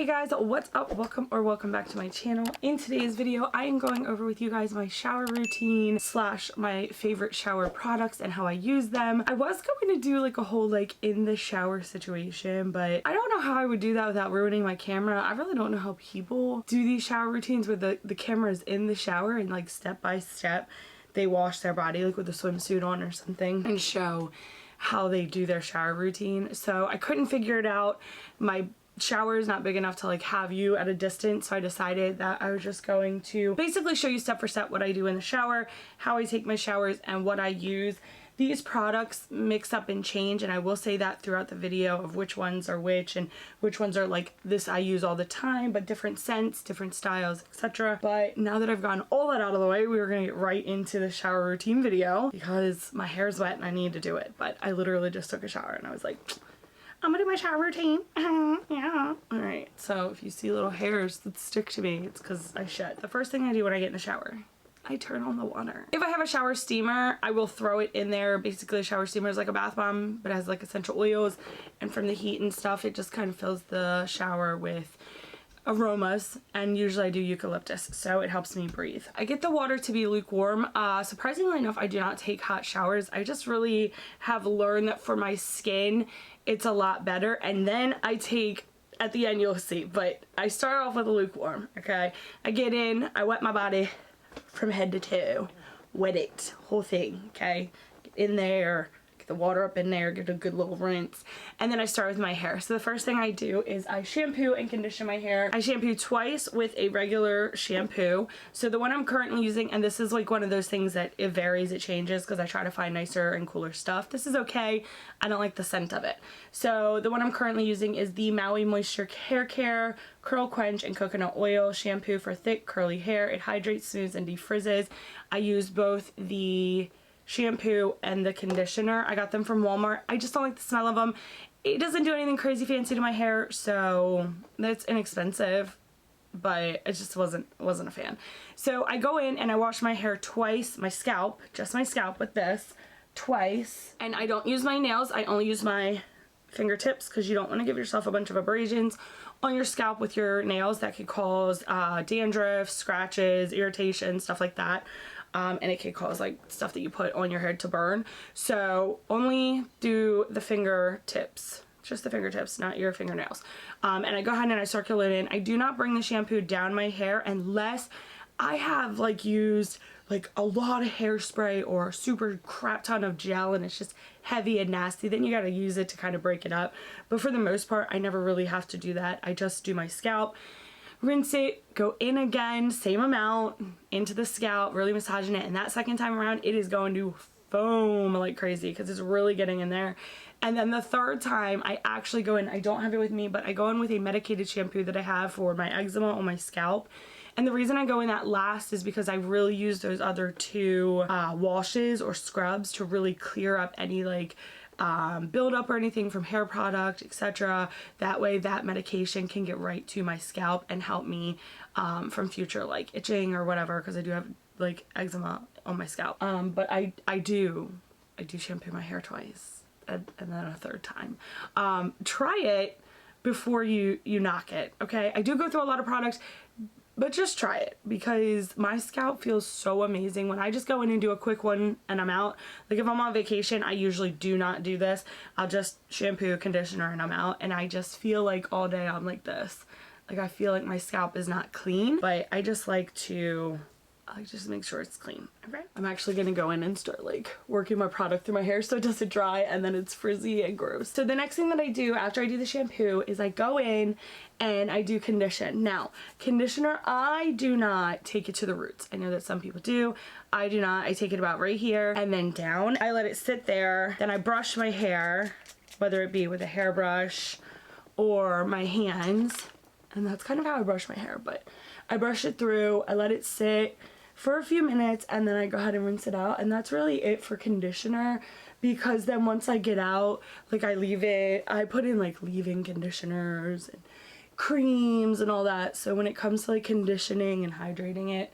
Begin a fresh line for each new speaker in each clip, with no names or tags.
Hey guys, what's up? Welcome back to my channel. In today's video, I am going over with you guys my shower routine slash my favorite shower products and how I use them. I was going to do like a whole like in the shower situation, but I don't know how I would do that without ruining my camera. I really don't know how people do these shower routines where the camera is in the shower and like step by step they wash their body like with a swimsuit on or something and show how they do their shower routine. So I couldn't figure it out. My shower is not big enough to like have you at a distance, so I decided that I was just going to basically show you step for step what I do in the shower, how I take my showers, and what I use. These products mix up and change, and I will say that throughout the video of which ones are which and which ones are like this I use all the time, but different scents, different styles, etc. But now that I've gotten all that out of the way, we were gonna get right into the shower routine video because my hair is wet and I need to do it. But I literally just took a shower and I was like, I'm gonna do my shower routine. Yeah. Alright, so if you see little hairs that stick to me, it's because I shed. The first thing I do when I get in the shower, I turn on the water. If I have a shower steamer, I will throw it in there. Basically, a shower steamer is like a bath bomb, but it has like essential oils, and from the heat and stuff, it just kind of fills the shower with aromas, and usually I do eucalyptus, so it helps me breathe. I get the water to be lukewarm. Surprisingly enough, I do not take hot showers. I just really have learned that for my skin, it's a lot better, and then I take, at the end you'll see, but I start off with a lukewarm, okay? I get in, I wet my body from head to toe, wet it, whole thing, okay? Get in there, get the water up in there, get a good little rinse, and then I start with my hair. So the first thing I do is I shampoo and condition my hair. I shampoo twice with a regular shampoo. So the one I'm currently using, and this is like one of those things that it varies, it changes because I try to find nicer and cooler stuff. This is okay. I don't like the scent of it. So the one I'm currently using is the Maui Moisture Hair Care Curl Quench and Coconut Oil Shampoo for thick curly hair. It hydrates, smooths, and defrizzes. I use both the shampoo and the conditioner. I got them from Walmart. I just don't like the smell of them. It doesn't do anything crazy fancy to my hair, so that's inexpensive, but I just wasn't a fan. So I go in and I wash my hair twice, my scalp, just my scalp with this, twice. And I don't use my nails, I only use my fingertips because you don't want to give yourself a bunch of abrasions on your scalp with your nails that could cause dandruff, scratches, irritation, stuff like that. And it could cause like stuff that you put on your hair to burn. So only do the fingertips, just the fingertips, not your fingernails. And I go ahead and I circulate in. I do not bring the shampoo down my hair unless I have like used like a lot of hairspray or a super crap ton of gel and it's just heavy and nasty. Then you got to use it to kind of break it up. But for the most part, I never really have to do that. I just do my scalp, rinse it, go in again, same amount into the scalp, really massaging it, and that second time around it is going to foam like crazy because it's really getting in there. And then the third time I actually go in, I don't have it with me, but I go in with a medicated shampoo that I have for my eczema on my scalp. And the reason I go in that last is because I really use those other two washes or scrubs to really clear up any like buildup or anything from hair product, etc. That way that medication can get right to my scalp and help me from future like itching or whatever, because I do have like eczema on my scalp. But I do shampoo my hair twice and then a third time. Try it before you knock it, okay? I do go through a lot of products, but just try it because my scalp feels so amazing when I just go in and do a quick one and I'm out. Like if I'm on vacation, I usually do not do this. I'll just shampoo, conditioner, and I'm out. And I just feel like all day I'm like this. Like I feel like my scalp is not clean, but I just like to just make sure it's clean. Okay. I'm actually gonna go in and start like working my product through my hair so it doesn't dry and then it's frizzy and gross. So the next thing that I do after I do the shampoo is I go in and I do condition. Now, conditioner, I do not take it to the roots. I know that some people do. I do not. I take it about right here and then down. I let it sit there. Then I brush my hair, whether it be with a hairbrush or my hands. And that's kind of how I brush my hair, but I brush it through, I let it sit for a few minutes, and then I go ahead and rinse it out. And that's really it for conditioner, because then once I get out, like I leave it, I put in like leave-in conditioners and creams and all that. So when it comes to like conditioning and hydrating it,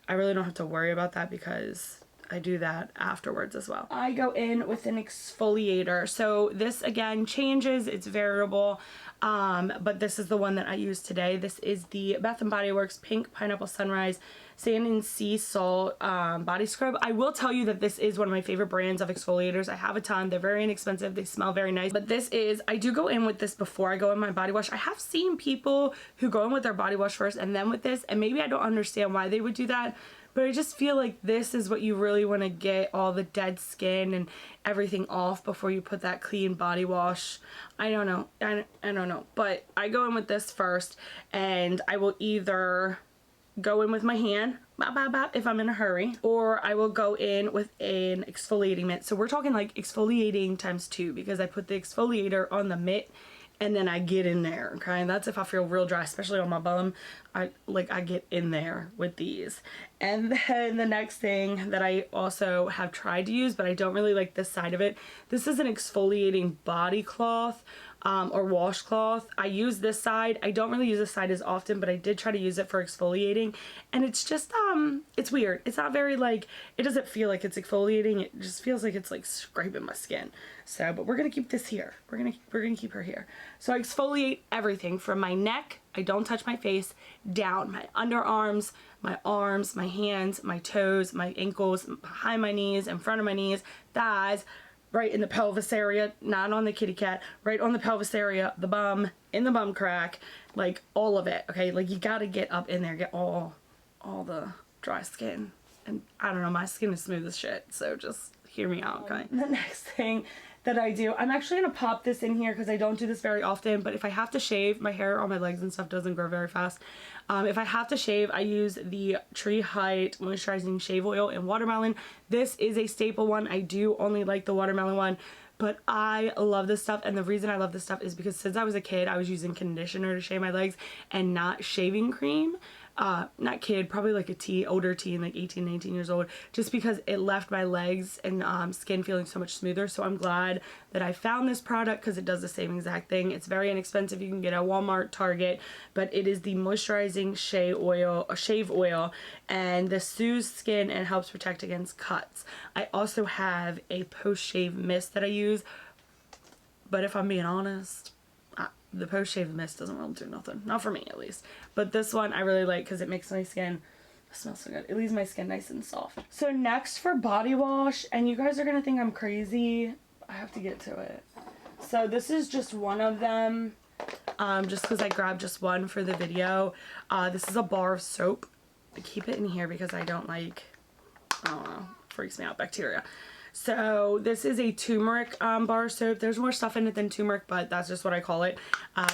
I really don't have to worry about that because I do that afterwards as well. I go in with an exfoliator. So this again changes, it's variable, but this is the one that I use today. This is the Bath & Body Works Pink Pineapple Sunrise Sand and Sea Salt body scrub. I will tell you that this is one of my favorite brands of exfoliators. I have a ton. They're very inexpensive. They smell very nice. But this is, I do go in with this before I go in my body wash. I have seen people who go in with their body wash first and then with this, and maybe I don't understand why they would do that. But I just feel like this is what you really want to get all the dead skin and everything off before you put that clean body wash. I don't know. I don't know. But I go in with this first, and I will either go in with my hand if I'm in a hurry, or I will go in with an exfoliating mitt. So we're talking like exfoliating times 2, because I put the exfoliator on the mitt and then I get in there, okay? And that's if I feel real dry, especially on my bum. I get in there with these. And then the next thing that I also have tried to use, but I don't really like this side of it. This is an exfoliating body cloth or washcloth. I use this side. I don't really use this side as often, but I did try to use it for exfoliating. And it's just, it's weird. It's not very like, it doesn't feel like it's exfoliating. It just feels like it's like scraping my skin. So, but we're gonna keep this here. We're gonna keep her here. So I exfoliate everything from my neck, I don't touch my face, down my underarms, my arms, my hands, my toes, my ankles, behind my knees, in front of my knees, thighs, right in the pelvis area, not on the kitty cat, right on the pelvis area, the bum, in the bum crack, like all of it, okay? Like you gotta get up in there, get all the dry skin. And I don't know, my skin is smooth as shit, so just hear me out, okay? The next thing that I do, I'm actually gonna pop this in here because I don't do this very often, but if I have to shave, my hair on my legs and stuff doesn't grow very fast. If I have to shave, I use the Tree Height Moisturizing Shave Oil in Watermelon. This is a staple one. I do only like the watermelon one, but I love this stuff. And the reason I love this stuff is because since I was a kid, I was using conditioner to shave my legs and not shaving cream. Not kid, probably like a older teen, like 18, 19 years old, just because it left my legs and skin feeling so much smoother. So I'm glad that I found this product because it does the same exact thing. It's very inexpensive. You can get it at Walmart, Target, but it is the moisturizing shave oil, and this soothes skin and helps protect against cuts. I also have a post-shave mist that I use, but if I'm being honest, the post-shave mist doesn't really do nothing. Not for me, at least. But this one I really like because it makes my skin, it smells so good. It leaves my skin nice and soft. So next for body wash, and you guys are going to think I'm crazy. I have to get to it. So this is just one of them, just because I grabbed just one for the video. This is a bar of soap. I keep it in here because I don't like, I don't know, freaks me out, bacteria. So this is a turmeric bar soap. There's more stuff in it than turmeric, but that's just what I call it.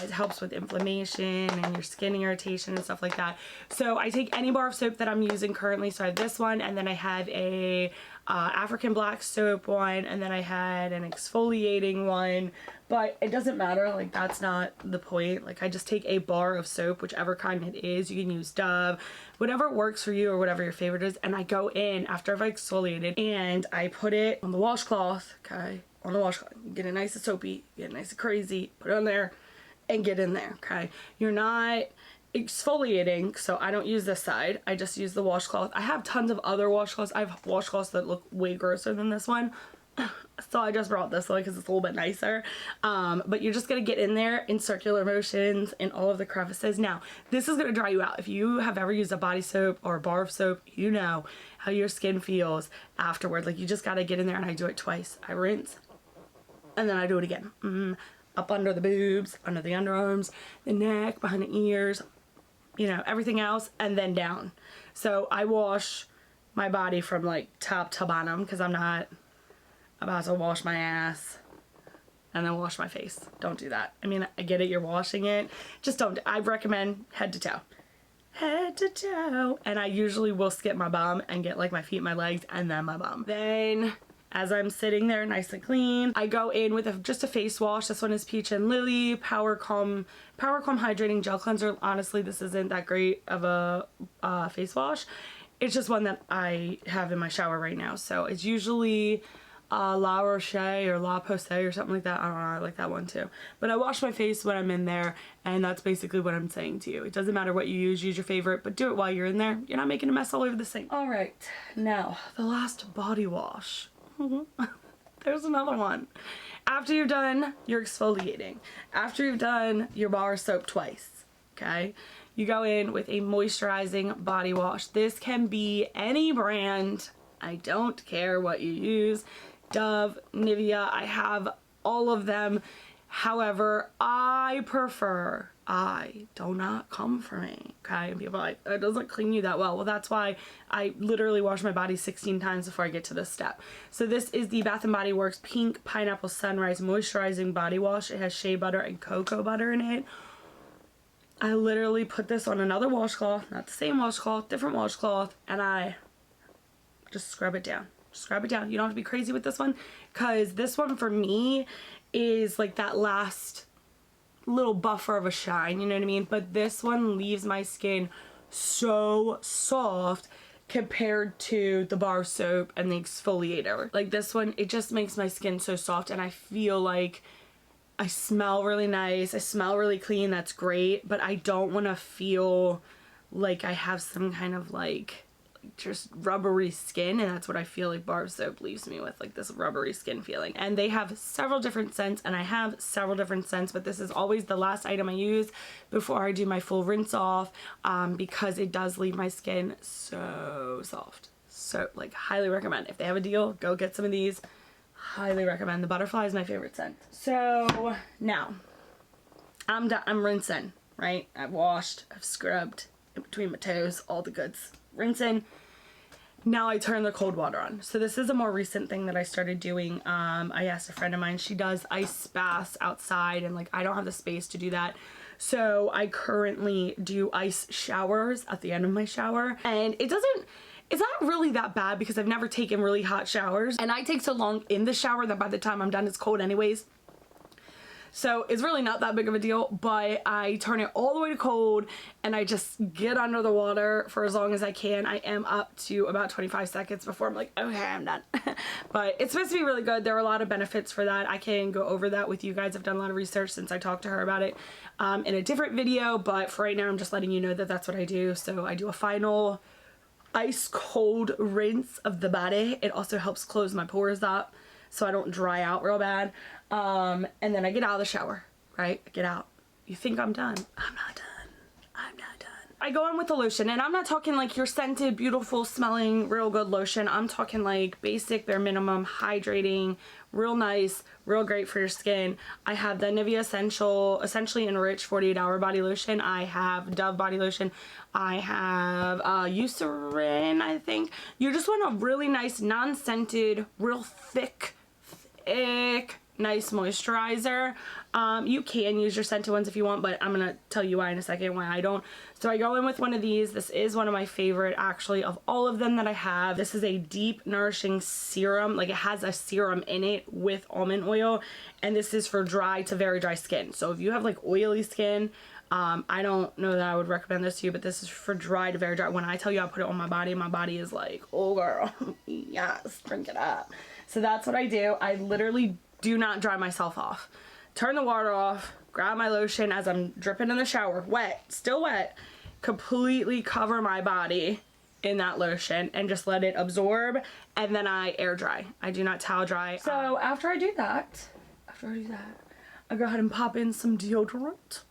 It helps with inflammation and your skin irritation and stuff like that. So I take any bar of soap that I'm using currently. So I have this one, and then I have a African black soap one, and then I had an exfoliating one, but it doesn't matter. Like, that's not the point. Like, I just take a bar of soap, whichever kind it is. You can use Dove, whatever works for you or whatever your favorite is, and I go in after I've exfoliated and I put it on the washcloth, okay, on the washcloth. Get it nice and soapy, get it nice and crazy, put it on there and get in there, okay? You're not exfoliating, so I don't use this side. I just use the washcloth. I have tons of other washcloths. I have washcloths that look way grosser than this one, so I just brought this one because it's a little bit nicer. But you're just gonna get in there in circular motions in all of the crevices. Now, this is gonna dry you out. If you have ever used a body soap or a bar of soap, you know how your skin feels afterward. Like, you just gotta get in there, and I do it twice. I rinse, and then I do it again. Up under the boobs, under the underarms, the neck, behind the ears, you know, everything else, and then down. So I wash my body from like top to bottom because I'm not about to wash my ass and then wash my face. Don't do that. I mean, I get it, you're washing it. Just don't. I recommend head to toe. Head to toe. And I usually will skip my bum and get like my feet, my legs, and then my bum. Then, as I'm sitting there nice and clean, I go in with just a face wash. This one is Peach and Lily Power Calm Hydrating Gel Cleanser. Honestly, this isn't that great of a face wash. It's just one that I have in my shower right now. So it's usually La Roche or La Posay or something like that. I don't know, I like that one too. But I wash my face when I'm in there, and that's basically what I'm saying to you. It doesn't matter what you use your favorite, but do it while you're in there. You're not making a mess all over the sink. All right, now the last body wash. There's another one. After you're done your exfoliating, after you've done your bar soap twice, okay, you go in with a moisturizing body wash. This can be any brand. I don't care what you use. Dove, Nivea, I have all of them. However, I do not come for me, okay? People are like, it doesn't clean you that well. Well, that's why I literally wash my body 16 times before I get to this step. So this is the Bath & Body Works Pink Pineapple Sunrise Moisturizing Body Wash. It has shea butter and cocoa butter in it. I literally put this on another washcloth, not the same washcloth, different washcloth, and I just scrub it down. Scrub it down. You don't have to be crazy with this one, because this one for me is like that last little buffer of a shine, you know what I mean? But this one leaves my skin so soft compared to the bar soap and the exfoliator. Like this one, it just makes my skin so soft, and I feel like I smell really nice. I smell really clean. That's great. But I don't want to feel like I have some kind of like just rubbery skin, and that's what I feel like bar soap leaves me with, like this rubbery skin feeling. And they have several different scents, and I have several different scents, but this is always the last item I use before I do my full rinse off, because it does leave my skin so soft. So like highly recommend. If they have a deal, go get some of these. Highly recommend. The butterfly is my favorite scent. So now I'm done. I'm rinsing, right? I've washed, I've scrubbed in between my toes, all the goods. Rinsing. Now I turn the cold water on. So this is a more recent thing that I started doing. I asked a friend of mine, she does ice baths outside, and like I don't have the space to do that. So I currently do ice showers at the end of my shower, and it's not really that bad because I've never taken really hot showers, and I take so long in the shower that by the time I'm done it's cold anyways. So it's really not that big of a deal, but I turn it all the way to cold and I just get under the water for as long as I can. I am up to about 25 seconds before I'm like, okay, I'm done. But it's supposed to be really good. There are a lot of benefits for that. I can go over that with you guys. I've done a lot of research since I talked to her about it in a different video, but for right now I'm just letting you know that that's what I do. So I do a final ice cold rinse of the body. It also helps close my pores up so I don't dry out real bad. And then I get out of the shower, right? I get out. You think I'm done? I'm not done. I'm not done. I go in with the lotion, and I'm not talking like your scented, beautiful smelling, real good lotion. I'm talking like basic, bare minimum, hydrating, real nice, real great for your skin. I have the Nivea Essentially Enriched 48-Hour Body Lotion. I have Dove Body Lotion. I have Eucerin, I think. You just want a really nice, non-scented, real thick, nice moisturizer. You can use your scented ones if you want, but I'm gonna tell you why in a second, why I don't. So I go in with one of these. This is one of my favorite actually of all of them that I have. This is a deep nourishing serum. Like it has a serum in it with almond oil, and this is for dry to very dry skin. So if you have like oily skin, I don't know that I would recommend this to you, but this is for dry to very dry. When I tell you I put it on my body is like, oh girl, yes, drink it up. So that's what I do. I literally do not dry myself off. Turn the water off, grab my lotion as I'm dripping in the shower, wet, still wet, completely cover my body in that lotion and just let it absorb, and then I air dry. I do not towel dry. So after I do that, I go ahead and pop in some deodorant.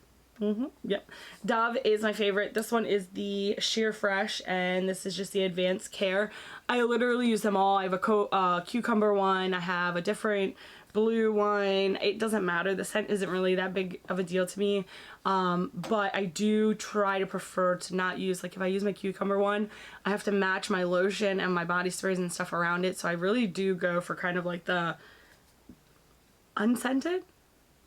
Yep. Dove is my favorite. This one is the Sheer Fresh, and this is just the Advanced Care. I literally use them all. I have a cucumber one. I have a different blue one. It doesn't matter. The scent isn't really that big of a deal to me. But I do try to prefer to not use, like if I use my cucumber one, I have to match my lotion and my body sprays and stuff around it. So I really do go for kind of like the unscented.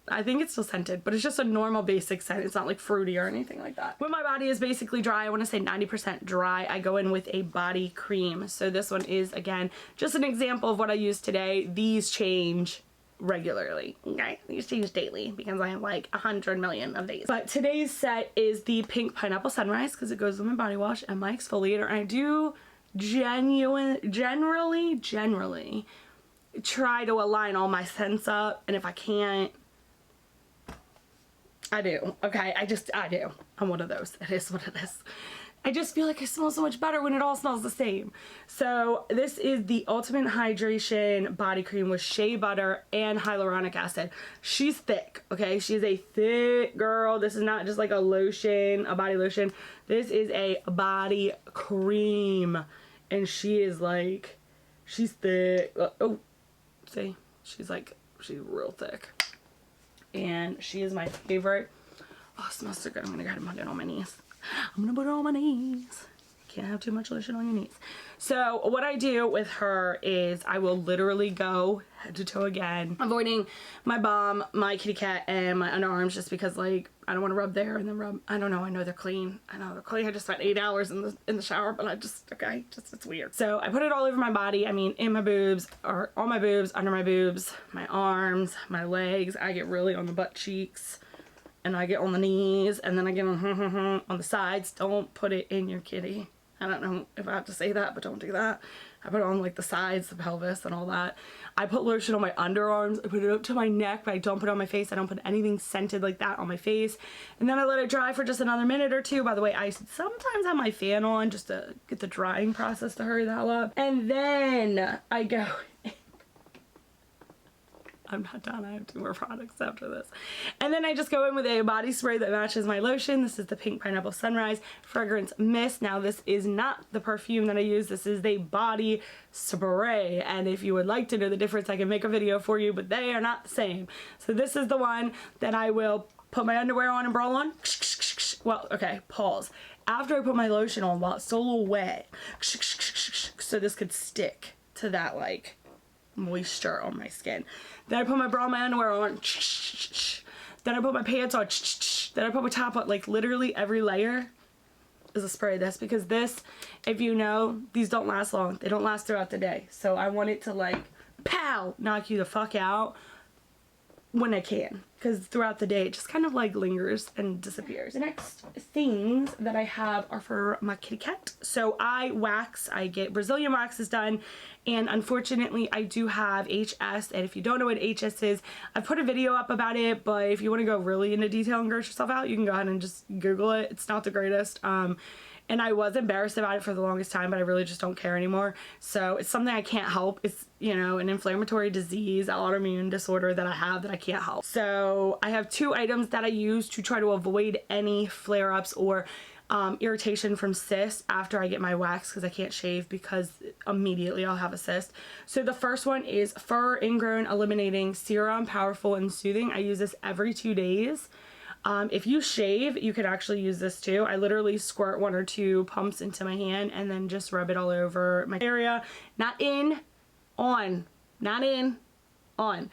I think it's still scented, but it's just a normal basic scent. It's not like fruity or anything like that. When my body is basically dry, I want to say 90% dry, I go in with a body cream. So this one is, again, just an example of what I use today. These change regularly, okay? These change daily because I have like 100 million of these. But today's set is the Pink Pineapple Sunrise because it goes with my body wash and my exfoliator. And I do generally try to align all my scents up, and if I can't, I do. Okay, I do. I'm one of those. It is what it is. I just feel like I smell so much better when it all smells the same. So this is the Ultimate Hydration Body Cream with shea butter and hyaluronic acid. She's thick, okay? She's a thick girl. This is not just like a lotion, a body lotion. This is a body cream. And she is like, she's thick. Oh, see? She's real thick. And she is my favorite. Oh, it smells so good. I'm gonna go ahead and put it on my knees. I'm gonna put it on my knees. Can't have too much lotion on your knees. So what I do with her is I will literally go head to toe again, avoiding my bum, my kitty cat, and my underarms, just because like I don't want to rub there and then rub. I don't know. I know they're clean. I know they're clean. I just spent 8 hours in the shower, but it's weird. So I put it all over my body. I mean, in my boobs, or on my boobs, under my boobs, my arms, my legs. I get really on the butt cheeks. And I get on the knees, and then I get on the sides. Don't put it in your kitty. I don't know if I have to say that, but don't do that. I put it on like the sides, the pelvis, and all that. I put lotion on my underarms. I put it up to my neck, but I don't put it on my face. I don't put anything scented like that on my face. And then I let it dry for just another minute or two. By the way, I sometimes have my fan on just to get the drying process to hurry that up. And then I go... I'm not done. I have 2 more products after this. And then I just go in with a body spray that matches my lotion. This is the Pink Pineapple Sunrise Fragrance Mist. Now, this is not the perfume that I use. This is the body spray. And if you would like to know the difference, I can make a video for you, but they are not the same. So this is the one that I will put my underwear on and bra on. Well, okay, pause. After I put my lotion on, while it's still a little wet, so this could stick to that, like, moisture on my skin. Then I put my bra and my underwear on. Then I put my pants on. Then I put my top on. Like literally every layer is a spray of this, because this, if you know, these don't last long. They don't last throughout the day. So I want it to like, pow, knock you the fuck out when I can, because throughout the day it just kind of like lingers and disappears. The next things that I have are for my kitty cat. So I wax, I get Brazilian waxes done, and unfortunately I do have HS, and if you don't know what HS is, I put a video up about it, but if you want to go really into detail and gross yourself out, you can go ahead and just Google it. It's not the greatest. And I was embarrassed about it for the longest time, but I really just don't care anymore. So it's something I can't help. It's, you know, an inflammatory disease, autoimmune disorder that I have that I can't help. So I have 2 items that I use to try to avoid any flare-ups or irritation from cysts after I get my wax, because I can't shave because immediately I'll have a cyst. So the first one is Fur Ingrown Eliminating Serum, Powerful and Soothing. I use this every 2 days. If you shave, you could actually use this too. I literally squirt 1 or 2 pumps into my hand and then just rub it all over my area. Not in, on. Not in, on.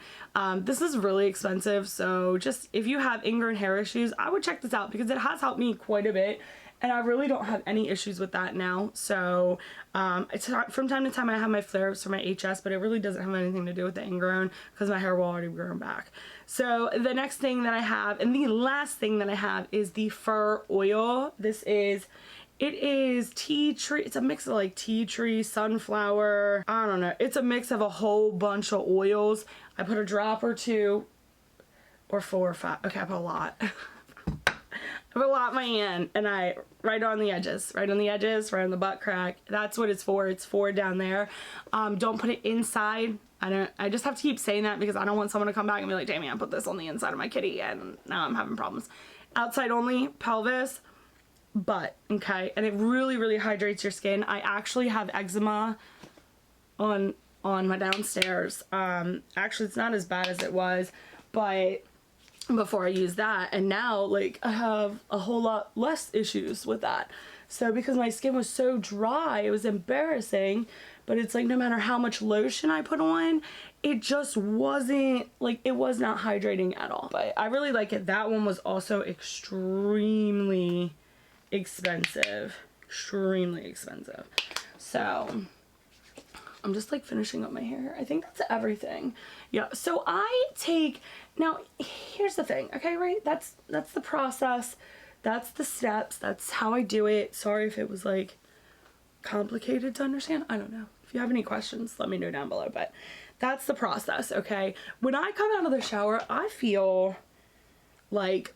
This is really expensive, so just if you have ingrown hair issues, I would check this out, because it has helped me quite a bit. And I really don't have any issues with that now. So it's from time to time I have my flare-ups for my HS, but it really doesn't have anything to do with the ingrown, because my hair will already grow back. So the next thing that I have, and the last thing that I have, is the fur oil. It is tea tree. It's a mix of like tea tree, sunflower. I don't know. It's a mix of a whole bunch of oils. I put a drop or 2 or 4 or 5. Okay, I put a lot. I put a lot in my hand, and I right on the edges, right on the butt crack. That's what it's for. It's for down there. Don't put it inside. I just have to keep saying that, because I don't want someone to come back and be like, Jamie, I put this on the inside of my kitty and now I'm having problems. Outside only, pelvis, butt, okay? And it really, really hydrates your skin. I actually have eczema on my downstairs. Actually, it's not as bad as it was, but before I used that, and now like I have a whole lot less issues with that. So because my skin was so dry, it was embarrassing, but it's like no matter how much lotion I put on, it just wasn't, like, it was not hydrating at all. But I really like it. That one was also extremely expensive. Extremely expensive. So I'm just like finishing up my hair. I think that's everything. Yeah, so I take, now here's the thing, okay, right? That's the process. That's the steps. That's how I do it. Sorry if it was like complicated to understand. I don't know. If you have any questions, let me know down below. But That's the process, okay? When I come out of the shower, I feel like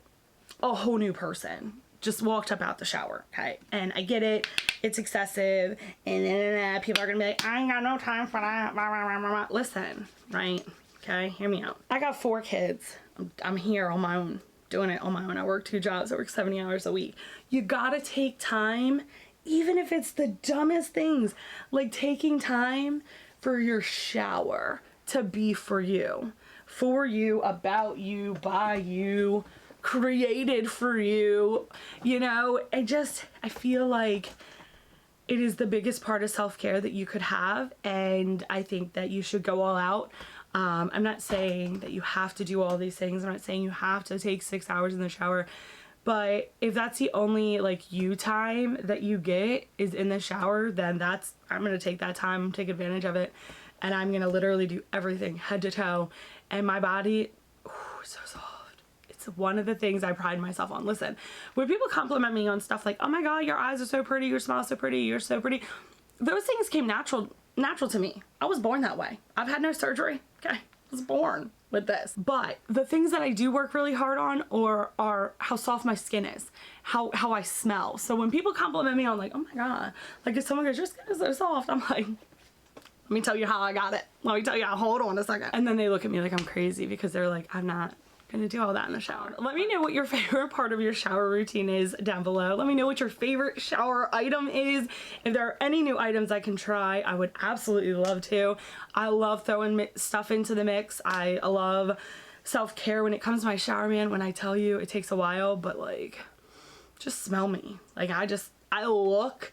a whole new person. Just walked up out the shower, okay? And I get it, it's excessive, and people are gonna be like, I ain't got no time for that. Listen, right? Okay, hear me out. I got 4 kids. I'm here on my own, doing it on my own. I work 2 jobs. I work 70 hours a week. You gotta take time, even if it's the dumbest things, like taking time for your shower to be for you, about you, by you, created for you, you know. I feel like it is the biggest part of self-care that you could have, and I think that you should go all out. I'm not saying that you have to do all these things. I'm not saying you have to take 6 hours in the shower, but if that's the only like you time that you get is in the shower, then I'm gonna take that time, take advantage of it, and I'm gonna literally do everything head to toe, and my body, so soft. It's one of the things I pride myself on. Listen, when people compliment me on stuff like, oh my god, your eyes are so pretty, your smile is so pretty, you're so pretty, those things came natural to me. I was born that way. I've had no surgery. Okay, I was born with this. But the things that I do work really hard on are how soft my skin is, how I smell. So when people compliment me on like, oh my god, like if someone goes, your skin is so soft, I'm like, let me tell you how I got it. Let me tell you how, hold on a second. And then they look at me like I'm crazy because they're like, I'm not gonna do all that in the shower. Let me know what your favorite part of your shower routine is down below. Let me know what your favorite shower item is. If there are any new items I can try, I would absolutely love to. I love throwing stuff into the mix. I love self-care when it comes to my shower, man. When I tell you it takes a while, but like, just smell me. Like I look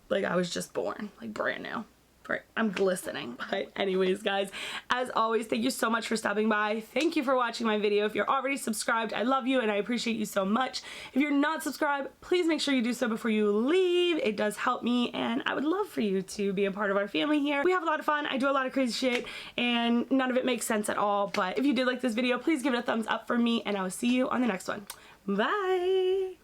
like I was just born, like brand new. Right, I'm glistening. But anyways, guys, as always, thank you so much for stopping by. Thank you for watching my video. If you're already subscribed, I love you and I appreciate you so much. If you're not subscribed, please make sure you do so before you leave. It does help me, and I would love for you to be a part of our family here. We have a lot of fun. I do a lot of crazy shit, and none of it makes sense at all. But if you did like this video, please give it a thumbs up for me, and I will see you on the next one. Bye!